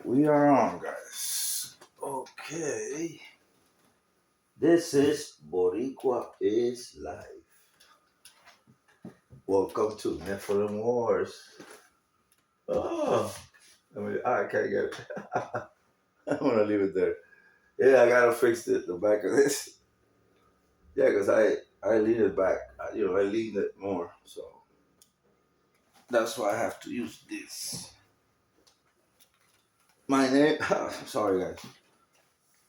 We are on, guys. Okay. This is Boricua is Live. Welcome to Nephilim Wars. Oh, I can't get it. I'm gonna leave it there. Yeah, I gotta fix the back of this. Yeah, because I lean it back. I lean it more. So that's why I have to use this. My name, sorry, guys.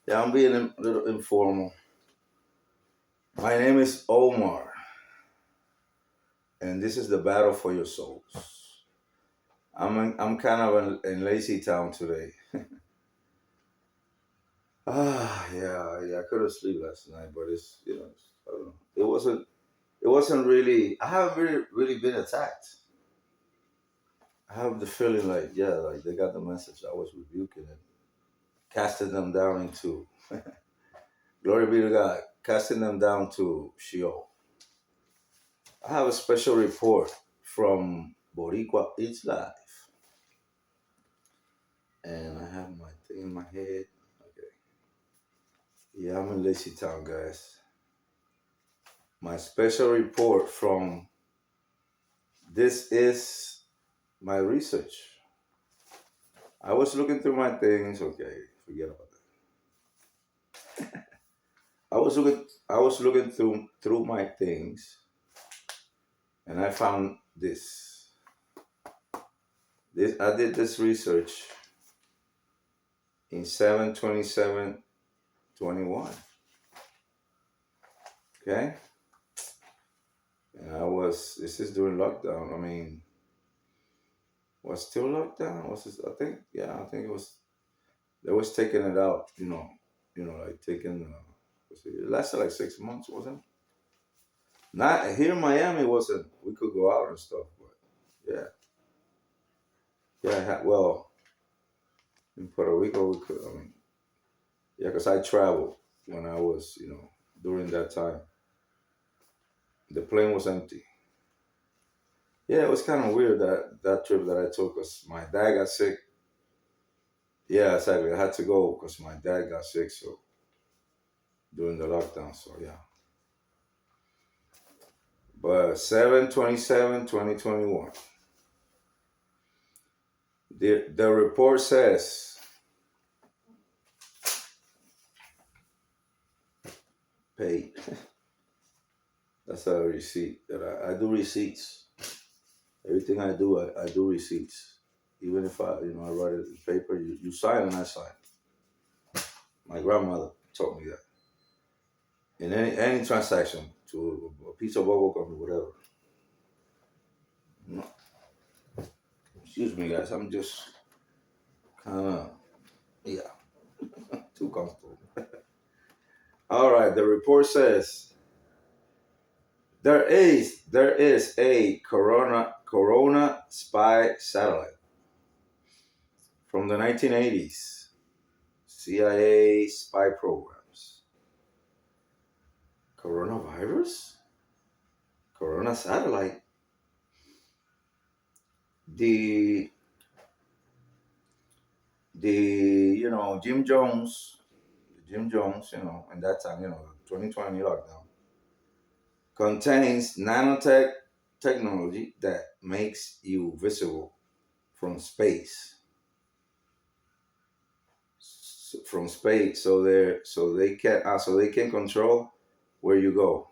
Yeah, I'm being a little informal. My name is Omar, and this is the battle for your souls. I'm kind of in lazy town today. Yeah. I could have slept last night, but I don't know. It wasn't really. I haven't really been attacked. I have the feeling like they got the message. I was rebuking it, casting them down into glory be to God, casting them down to Sheol. I have a special report from Boricua It's Live, and I have my thing in my head. Okay. Yeah, I'm in Lazy Town, guys. My special report from this is my research. I was looking through my things. Okay, forget about that. I was looking through my things, and I found this. I did this research in 7/27/21. Okay, and this is during lockdown. I mean, was still lockdown? Was this? I think it was. They was taking it out. Like taking. It lasted like 6 months, wasn't it? Not here in Miami. Wasn't. We could go out and stuff, but yeah, yeah. Well, in Puerto Rico, we could. I mean, yeah, because I traveled when I was, during that time. The plane was empty. Yeah, it was kind of weird that trip that I took because my dad got sick. Yeah, exactly. I had to go because my dad got sick. So during the lockdown. So yeah. But 7/27/2021. The report says paid. That's a receipt that I do receipts. Everything I do, I do receipts. Even if I write it in paper, you sign and I sign. My grandmother taught me that. In any transaction, to a piece of bubble gum or whatever. No, excuse me, guys. I'm just kind of, yeah, too comfortable. All right. The report says there is a Corona spy satellite from the 1980s. CIA spy programs. Coronavirus? Corona satellite. The Jim Jones, in that time, 2020 lockdown, contains nanotech technology that makes you visible from space. From space, so they can control where you go.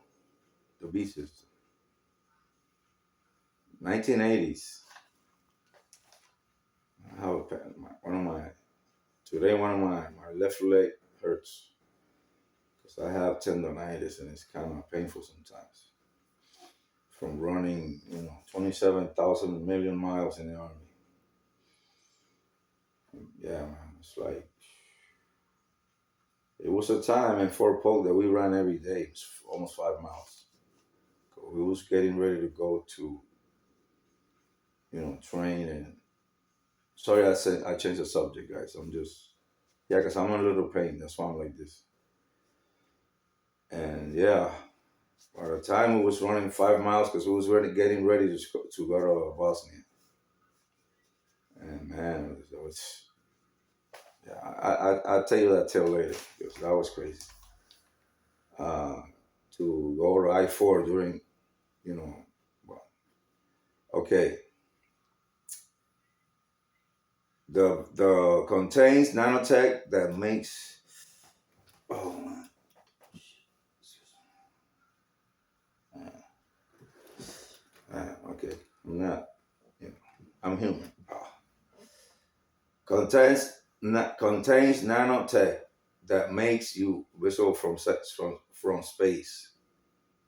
The beast system. 1980s. I have a pain. One of my left leg hurts because I have tendonitis and it's kind of painful sometimes from running, 27,000 million miles in the army. Yeah, man, it's like it was a time in Fort Polk that we ran every day. It was almost 5 miles. We was getting ready to go to, train and. Sorry, I changed the subject, guys. Yeah, because I'm in a little pain. That's why I'm like this. And yeah, by the time we was running 5 miles, because we was getting ready to go to Bosnia. And man, I'll tell you that tale later because that was crazy. Uh, to go to I-4 during, you know, well, okay. The contains nanotech that makes, oh man, okay, I'm not, you know, I'm human. Contains nanotech that makes you whistle from space,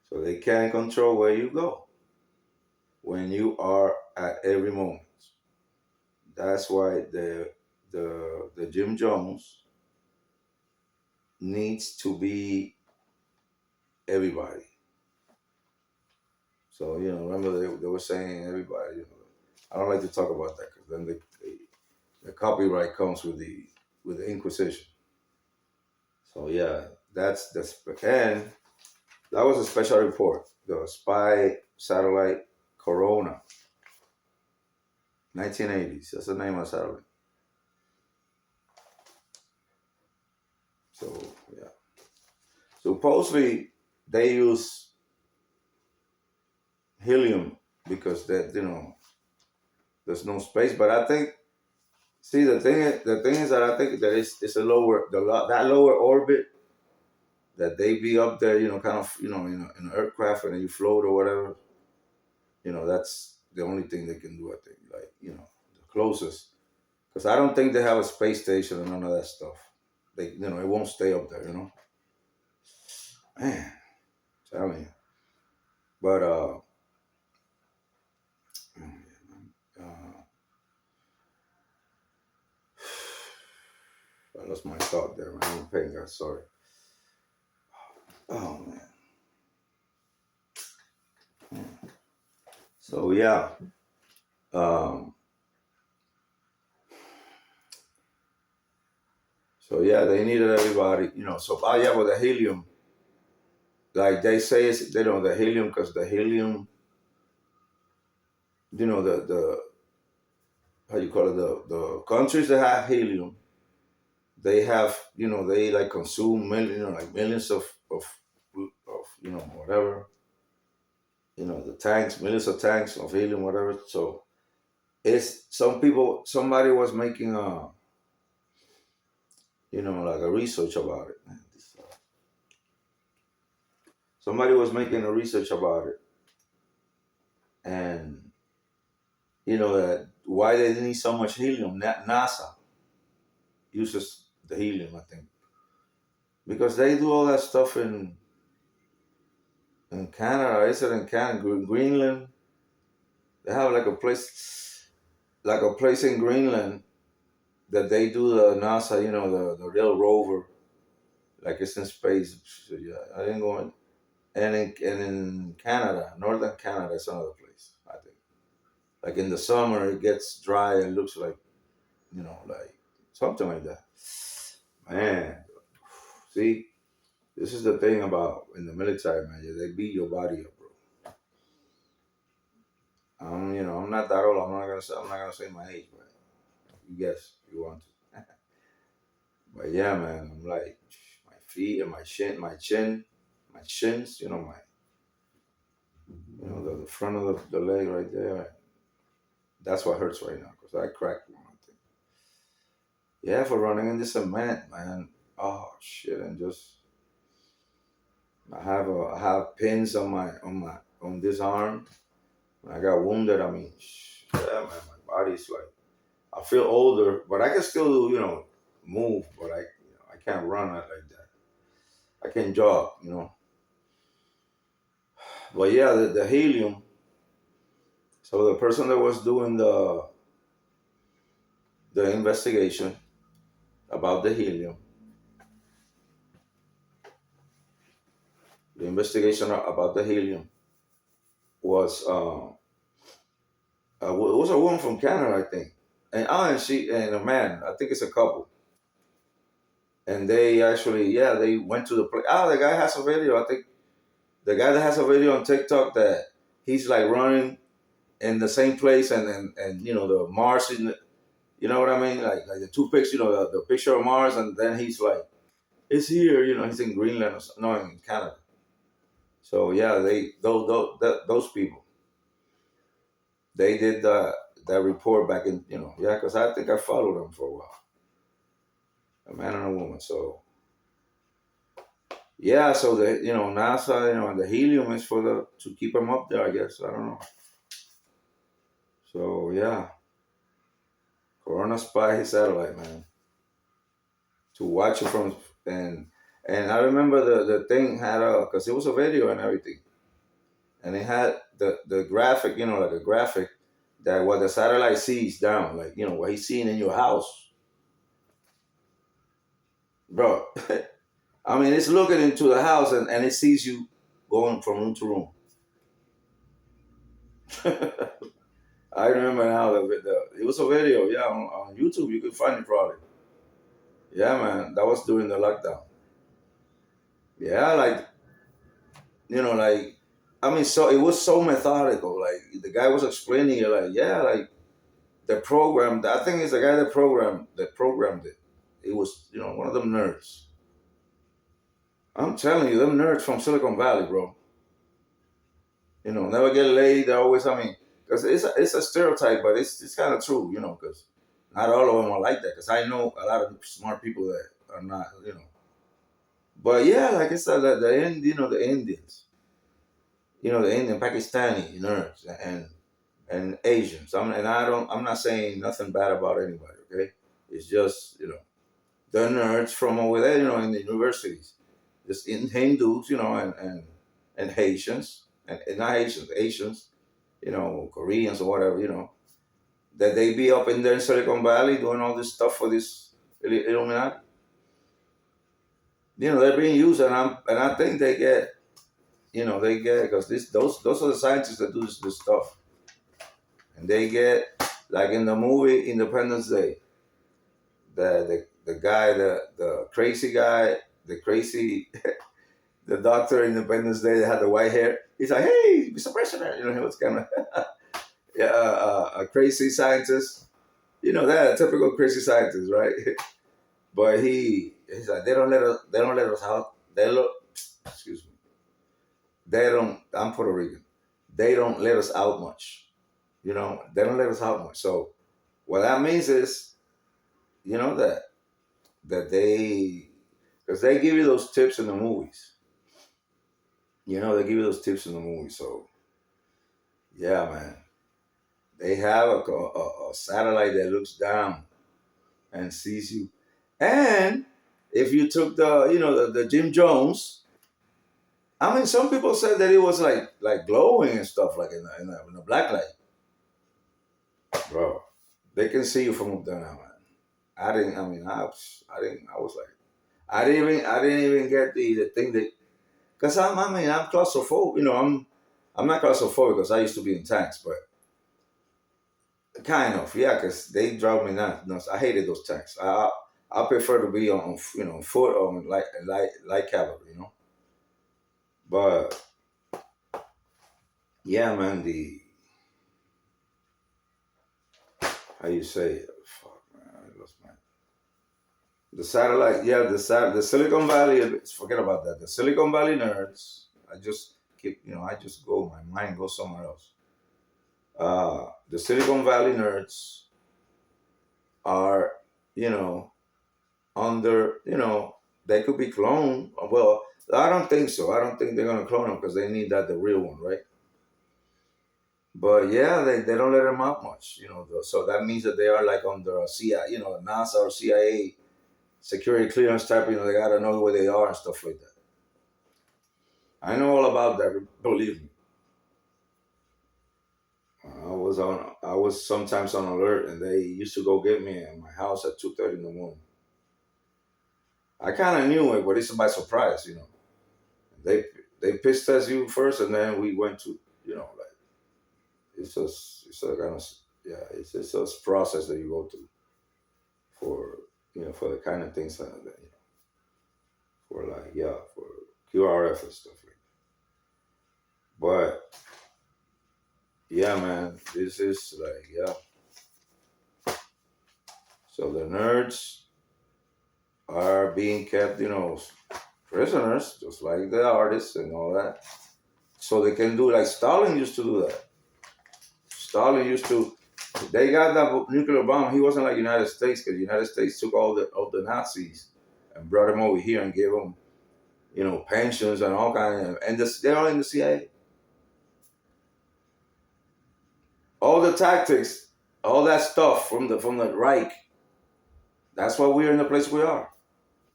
so they can control where you go when you are at every moment. That's why the Jim Jones needs to be everybody. So remember they were saying everybody. I don't like to talk about that because then the copyright comes with the Inquisition. So yeah, that's and that was a special report. The spy satellite Corona, 1980s. That's the name of the satellite. So yeah, supposedly they use helium because that there's no space. But I think see the thing is that I think that it's a lower that lower orbit that they be up there, kind of, in an aircraft and then you float or whatever. That's the only thing they can do. I think, like, the closest, because I don't think they have a space station and none of that stuff. It won't stay up there. Man, telling you. But uh, I lost my thought there. I'm paying God, sorry. Oh man. So yeah. Um, so yeah, they needed everybody. So yeah, with the helium, like they say, they don't the helium because the helium, the how you call it, the countries that have helium, they have, they like consume like millions of whatever, the tanks, millions of tanks of helium, whatever. So it's somebody was making like a research about it. Man, somebody was making a research about it, and that why they need so much helium. NASA uses the helium, I think, because they do all that stuff in Canada. Is it in Canada, Greenland? They have like a place in Greenland that they do the NASA, the real rover, like it's in space. So yeah, I didn't go in. And in Canada, northern Canada, it's another place. I think, like in the summer, it gets dry and looks like, like something like that. Man, see, this is the thing about in the military, man. They beat your body up, bro. I'm not that old. I'm not gonna say my age, but you guess if you want to. But yeah, man, I'm like my feet and my shins. The front of the leg right there. That's what hurts right now because I cracked one. I think. Yeah, for running in the cement, man. Oh shit, and just I have pins on this arm. When I got wounded, I mean, yeah, man, my body's like I feel older, but I can still move, but I can't run like that. I can jog, But yeah, the helium. So the person that was doing the investigation about the helium, the investigation about the helium was it was a woman from Canada, I think, and she and a man. I think it's a couple, and they actually they went to the place. The guy has a video. I think the guy that has a video on TikTok that he's like running in the same place, and the Martian. You know what I mean? Like the two pictures, the picture of Mars, and then he's like, it's here. He's in Greenland or no, in Canada. So yeah, those people, they did that report back in, yeah, because I think I followed them for a while, a man and a woman. So yeah, so the NASA, and the helium is for the to keep them up there. I guess I don't know. So yeah, Corona spy satellite, man, to watch it from. And I remember the thing had because it was a video and everything, and it had the graphic, like a graphic that what the satellite sees down, like what he's seeing in your house, bro. I mean, it's looking into the house and it sees you going from room to room. I remember now it was a video, yeah, on YouTube. You could find it probably. Yeah, man, that was during the lockdown. Yeah, like I mean, so it was so methodical. Like the guy was explaining it, like yeah, like the program. I think it's the guy that programmed it. It was one of them nerds. I'm telling you, them nerds from Silicon Valley, bro. Never get laid. They always, I mean, because it's a stereotype, but it's kind of true, because not all of them are like that. Because I know a lot of smart people that are not. But yeah, like I said, the Indians, the Indian Pakistani nerds and Asians. I'm not saying nothing bad about anybody. Okay, it's just the nerds from over there, in the universities, just in Hindus, and Haitians, and not Haitians, Asians, Koreans or whatever, that they be up in there in Silicon Valley doing all this stuff for this Illuminati. They're being used, and I think they get because those are the scientists that do this stuff, and they get like in the movie Independence Day, the guy, the crazy guy, the crazy the doctor in Independence Day that had the white hair. He's like, hey, Mr. President, he was kind of yeah, a crazy scientist. That typical crazy scientist, right? But he's like, they don't let us out. Excuse me, they don't. I'm Puerto Rican. They don't let us out much. They don't let us out much. So what that means is, that they, because they give you those tips in the movies. They give you those tips in the movies. So yeah, man, they have a satellite that looks down and sees you. And if you took the Jim Jones, I mean, some people said that it was like glowing and stuff, like in a black light, bro. They can see you from up there now, man. I didn't. I mean, I didn't. I was like, I didn't even get the thing that, because I'm claustrophobic. I'm not claustrophobic because I used to be in tanks, but kind of, yeah, because they drove me nuts. I hated those tanks. I prefer to be on foot or on light cavalry, But yeah, man, the how you say it? Fuck, man, I lost my the satellite. Yeah, the Silicon Valley. Forget about that. The Silicon Valley nerds. I just keep, I just go. My mind goes somewhere else. The Silicon Valley nerds are, you know, under, they could be cloned. Well, I don't think so. I don't think they're gonna clone them because they need the real one, right? But yeah, they don't let them out much, So that means that they are like under a CIA, NASA or CIA security clearance type. They gotta know where they are and stuff like that. I know all about that. Believe me. I was sometimes on alert, and they used to go get me at my house at 2:30 in the morning. I kind of knew it, but it's by surprise. They they piss test you first, and then we went to, like it's a kind of, yeah, it's a process that you go through for for the kind of things for like, yeah, for QRF and stuff like that. But yeah, man, this is like, yeah, So the nerds are being kept, prisoners, just like the artists and all that. So they can do like Stalin used to do that. Stalin used to. They got that nuclear bomb. He wasn't like United States because the United States took all the Nazis and brought them over here and gave them, pensions and all kind of. And they're all in the CIA. All the tactics, all that stuff from the Reich. That's why we're in the place we are.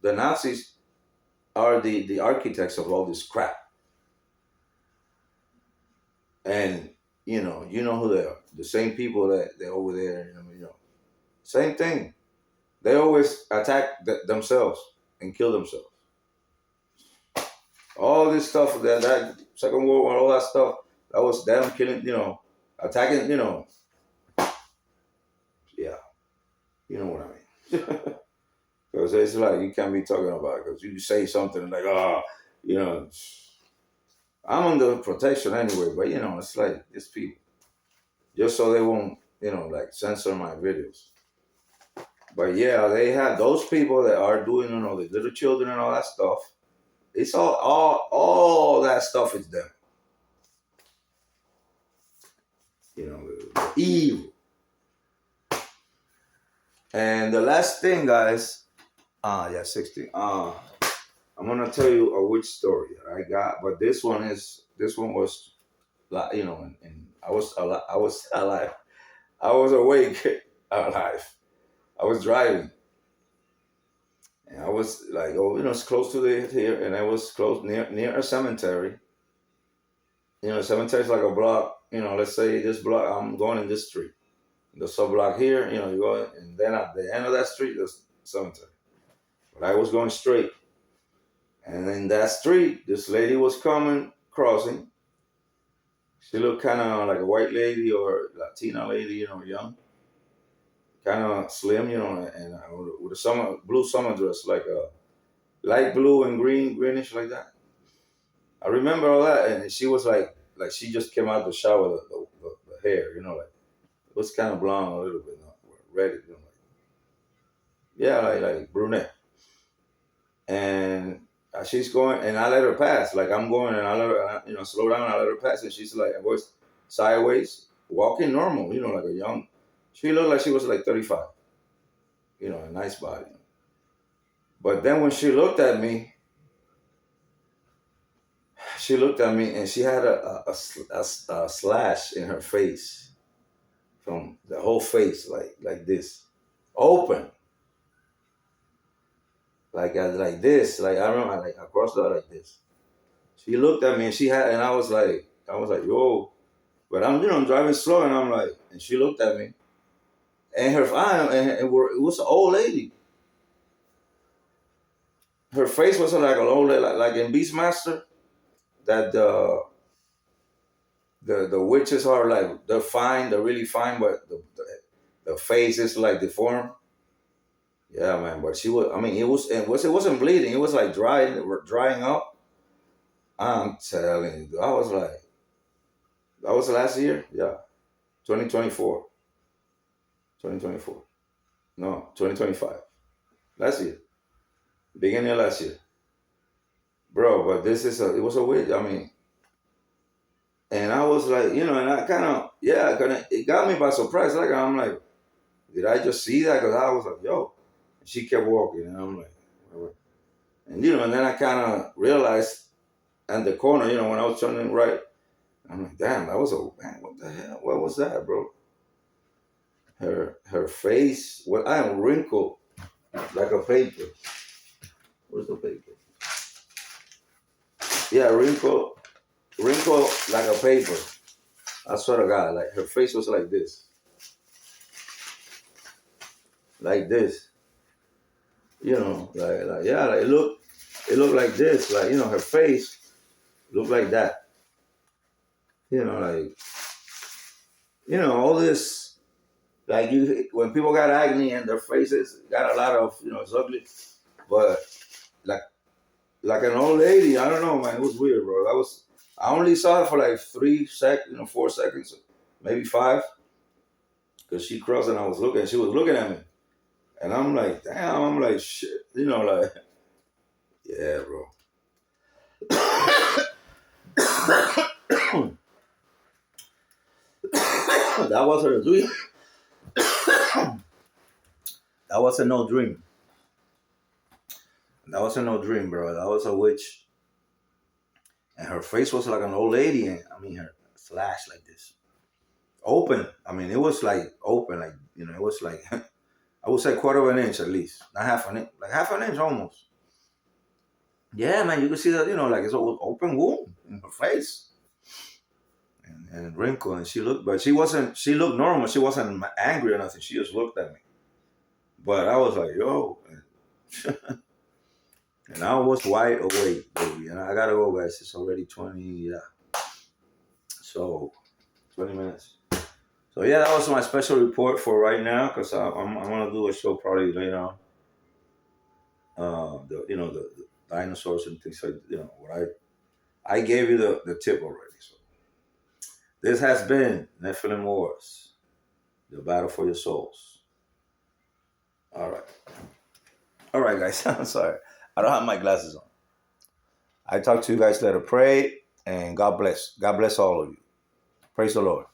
The Nazis are the architects of all this crap. And you know who they are. The same people that they're over there. Same thing. They always attack themselves and kill themselves. All this stuff, that Second World War, all that stuff, that was them killing, attacking, yeah, you know what I mean. Because it's like you can't be talking about it because you say something like, I'm under protection anyway, but it's like it's people. Just so they won't, like censor my videos. But yeah, they have those people that are doing, the little children and all that stuff. It's all that stuff is them. The evil. And the last thing, guys, 16. I'm gonna tell you a witch story that I got, but this one was, and I was alive. I was awake, alive. I was driving, and I was like, it's close to here, and I was close near a cemetery. Cemetery's like a block. Let's say this block, I'm going in this street. The sub block here, you go, and then at the end of that street, there's cemetery. But I was going straight, and in that street, this lady was crossing. She looked kind of like a white lady or Latina lady, young, kind of slim, and with a blue summer dress, like a light blue and greenish like that. I remember all that, and she was like she just came out of the shower, the hair, like it was kind of blonde a little bit, red, yeah, like brunette. And she's going, and I let her pass. Like I'm going, and I let her, slow down. I let her pass, and she's like, I was sideways, walking normal, like a young. She looked like she was like 35, a nice body. But then when she looked at me, and she had a slash in her face, from the whole face, like this, open. Like this, like I remember, like across the like this. She looked at me, and I was like, yo, but I'm driving slow, and I'm like, and she looked at me, and her eye, and it was an old lady. Her face was like an old lady, like in Beastmaster, that the witches are like they're really fine, but the face is like deformed. Yeah, man, but she was. I mean, it wasn't bleeding. It was like drying up. I'm telling you, I was like, that was last year. Yeah, 2024. 2024. No, 2025. Last year, beginning of last year, bro. But it was a witch. I mean, and I was like, and I it got me by surprise. Like I'm like, did I just see that? Because I was like, yo. And she kept walking, and I'm like, what? And and then I kind of realized at the corner, when I was turning right, I'm like, damn, that was man, what the hell? What was that, bro? Her face, I am wrinkled like a paper. Where's the paper? Yeah, wrinkled like a paper. I swear to God, like her face was like this. Like this. Like yeah, like it looked like this. Like, her face looked like that. All this, like when people got acne and their faces got a lot of, it's ugly, but like an old lady, I don't know, man, it was weird, bro. I only saw her for like 3 seconds, 4 seconds, maybe 5, because she crossed and I was looking, she was looking at me, And I'm like, damn, I'm like, shit. You know, like, yeah, bro. That wasn't a dream. That wasn't no dream. That wasn't no dream, bro. That was a witch. And her face was like an old lady. And I mean, her flash like this. Open. I mean, it was like open. Like, you know, it was like, I would say quarter of an inch at least. Not half an inch. Like half an inch almost. Yeah, man. You can see that, you know, like it's an open wound in her face. And wrinkle. And she looked, but she looked normal. She wasn't angry or nothing. She just looked at me. But I was like, yo. And I was wide awake, baby. And I gotta go, guys. It's already 20, yeah. So, 20 minutes. So, yeah, that was my special report for right now, because I'm going to do a show probably later on. The dinosaurs and things like, what I gave you the tip already. So, this has been Nephilim Wars, the battle for your souls. All right. All right, guys. I'm sorry. I don't have my glasses on. I talk to you guys later. Pray and God bless. God bless all of you. Praise the Lord.